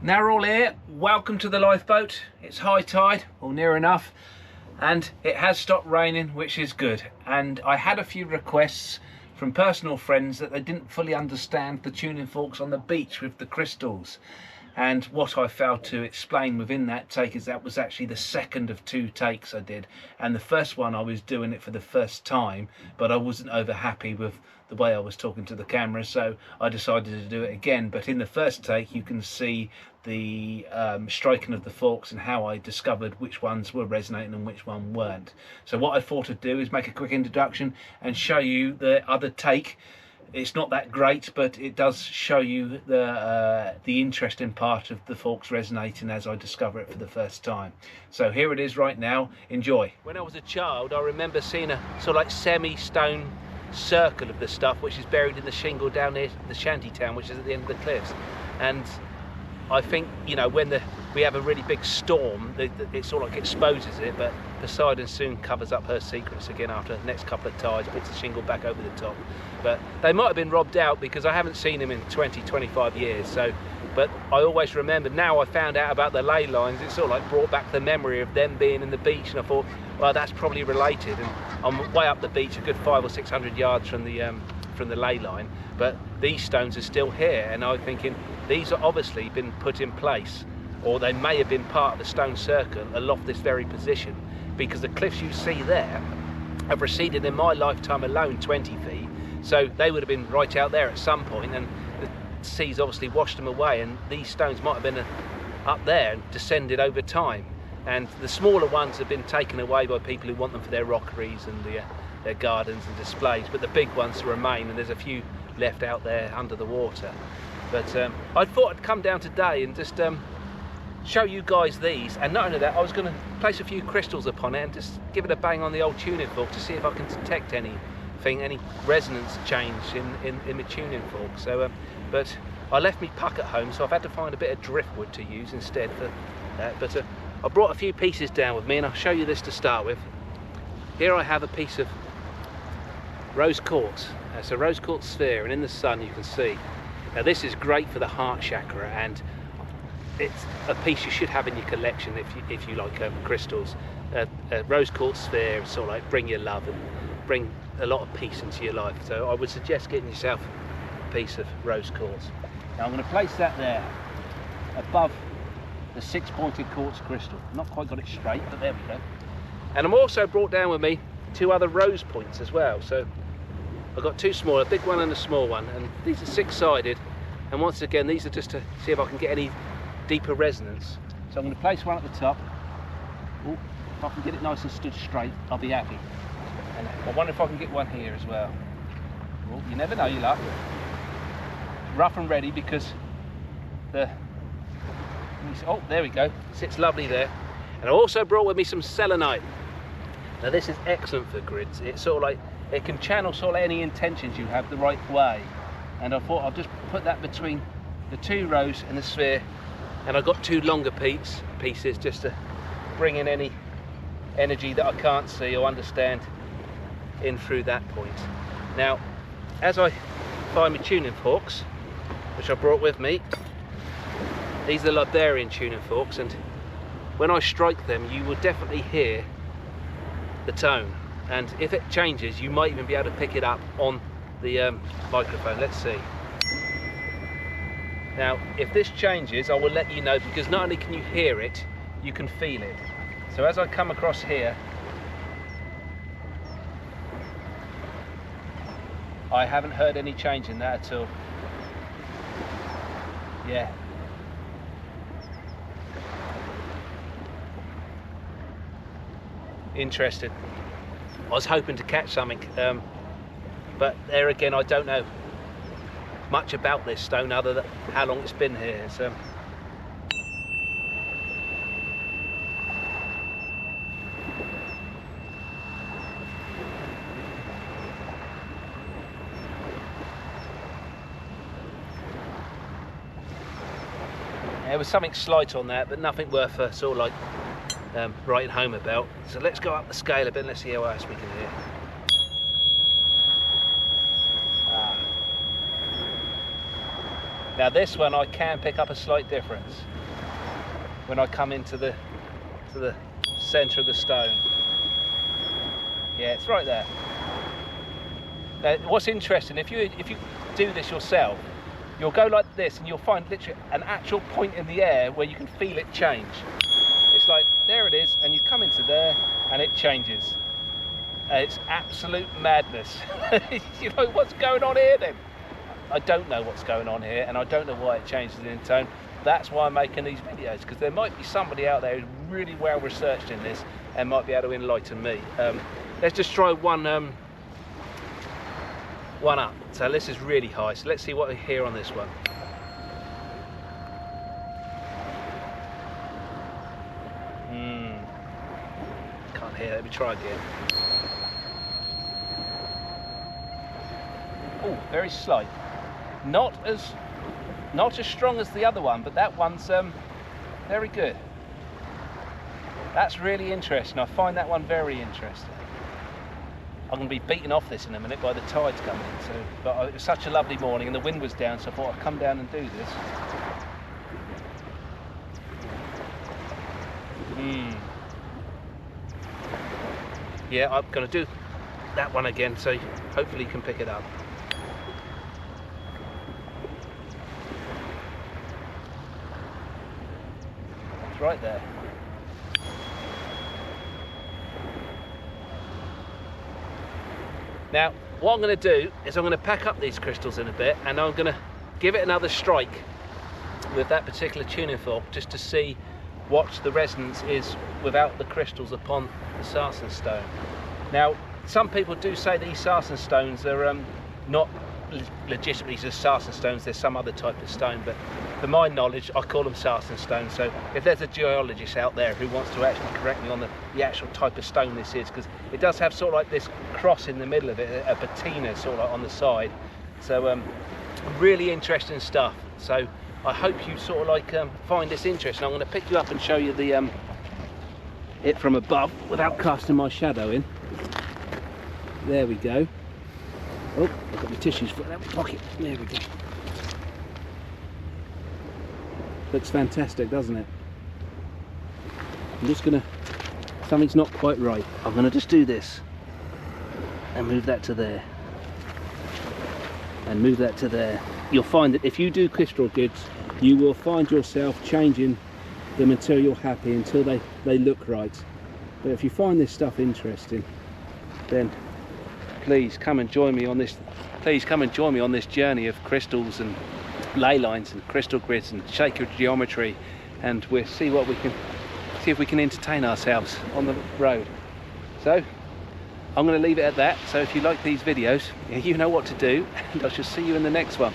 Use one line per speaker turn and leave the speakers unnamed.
Now we're all here, welcome to the lifeboat. It's high tide, or near enough, and it has stopped raining, which is good. And I had a few requests from personal friends that they didn't fully understand the tuning forks on the beach with the crystals. And what I failed to explain within that take is that was actually the second of 2 takes I did. And the first one I was doing it for the first time, but I wasn't over happy with the way I was talking to the camera, so I decided to do it again. But in the first take you can see the striking of the forks and how I discovered which ones were resonating and which one weren't. So what I thought I'd do is make a quick introduction and show you the other take. It's not that great, but it does show you the interesting part of the forks resonating as I discover it for the first time. So here it is right now, enjoy. When I was a child, I remember seeing a sort of like semi-stone circle of the stuff which is buried in the shingle down near the shanty town, which is at the end of the cliffs. And I think, you know, when we have a really big storm, it sort of like exposes it, but Poseidon soon covers up her secrets again after the next couple of tides, puts the shingle back over the top. But they might have been robbed out because I haven't seen them in 20-25 years. So, but I always remember, now I found out about the ley lines, it sort of like brought back the memory of them being in the beach, and I thought, well, that's probably related. And I'm way up the beach, a good 500 or 600 yards from the ley line, but these stones are still here, and I'm thinking these are obviously been put in place, or they may have been part of the stone circle aloft this very position, because the cliffs you see there have receded in my lifetime alone 20 feet, so they would have been right out there at some point, and the sea's obviously washed them away, and these stones might have been up there and descended over time. And the smaller ones have been taken away by people who want them for their rockeries and their gardens and displays, but the big ones remain, and there's a few left out there under the water. But I thought I'd come down today and just show you guys these, and not only that, I was going to place a few crystals upon it and just give it a bang on the old tuning fork to see if I can detect anything, any resonance change in the tuning fork. So, but I left me puck at home, so I've had to find a bit of driftwood to use instead for that. But I brought a few pieces down with me, and I'll show you this to start with. Here I have a piece of rose quartz. It's a rose quartz sphere, and in the sun you can see. Now this is great for the heart chakra, and it's a piece you should have in your collection if you like crystals. A rose quartz sphere is sort of like bring your love and bring a lot of peace into your life. So I would suggest getting yourself a piece of rose quartz. Now I'm going to place that there above the 6-pointed quartz crystal. Not quite got it straight, but there we go. And I'm also brought down with me 2 other rose points as well. So I've got 2 small, a big one and a small one, and these are 6-sided. And once again, these are just to see if I can get any deeper resonance. So I'm going to place one at the top. Ooh, if I can get it nice and stood straight, I'll be happy. And I wonder if I can get one here as well. Well, you never know, you luck. Rough and ready, because oh, there we go, sits lovely there. And I also brought with me some selenite. Now this is excellent for grids. It's sort of like, it can channel sort of any intentions you have the right way. And I thought I'll just put that between the 2 rows and the sphere, and I've got 2 longer pieces just to bring in any energy that I can't see or understand in through that point. Now, as I find my tuning forks, which I brought with me, these are the Liberian tuning forks, and when I strike them you will definitely hear the tone, and if it changes you might even be able to pick it up on the microphone. Let's see. Now if this changes I will let you know, because not only can you hear it, you can feel it. So as I come across here, I haven't heard any change in that at all. Yeah. Interesting. I was hoping to catch something, but there again I don't know much about this stone other than how long it's been here. So there was something slight on that, but nothing worth sort of like writing home about. So let's go up the scale a bit and let's see how else we can hear. Now this one I can pick up a slight difference when I come into the centre of the stone. Yeah, it's right there. Now, what's interesting, if you do this yourself, you'll go like this and you'll find literally an actual point in the air where you can feel it change. It's like, there it is, and you come into there and it changes. It's absolute madness. You know, what's going on here then? I don't know what's going on here, and I don't know why it changes in tone. That's why I'm making these videos, because there might be somebody out there who's really well researched in this and might be able to enlighten me. Let's just try one up. So this is really high, so let's see what we hear on this one. Can't hear. Let me try again. Oh, very slight. Not as strong as the other one, but that one's very good. That's really interesting. I find that one very interesting. I'm going to be beaten off this in a minute by the tides coming in. But it was such a lovely morning and the wind was down, so I thought I'd come down and do this. Yeah, I'm going to do that one again, so hopefully you can pick it up. It's right there. Now, what I'm going to do is I'm going to pack up these crystals in a bit, and I'm going to give it another strike with that particular tuning fork just to see what the resonance is without the crystals upon the sarsen stone. Now, some people do say these sarsen stones are not legitimately just sarsen stones, there's some other type of stone, but for my knowledge I call them sarsen stones. So if there's a geologist out there who wants to actually correct me on the actual type of stone this is, because it does have sort of like this cross in the middle of it, a patina sort of like on the side. So really interesting stuff. So I hope you sort of like find this interesting. I'm going to pick you up and show you the it from above without casting my shadow in. There we go. Oh, I've got my tissues for that pocket. There we go. Looks fantastic, doesn't it? I'm just gonna, something's not quite right. I'm gonna just do this and move that to there and move that to there. You'll find that if you do crystal grids, you will find yourself changing them until you're happy, until they look right. But if you find this stuff interesting, then please come and join me on this. Please come and join me on this journey of crystals and ley lines and crystal grids and sacred geometry, and we'll see what we can see if we can entertain ourselves on the road. So I'm going to leave it at that. So if you like these videos, you know what to do, and I shall see you in the next one.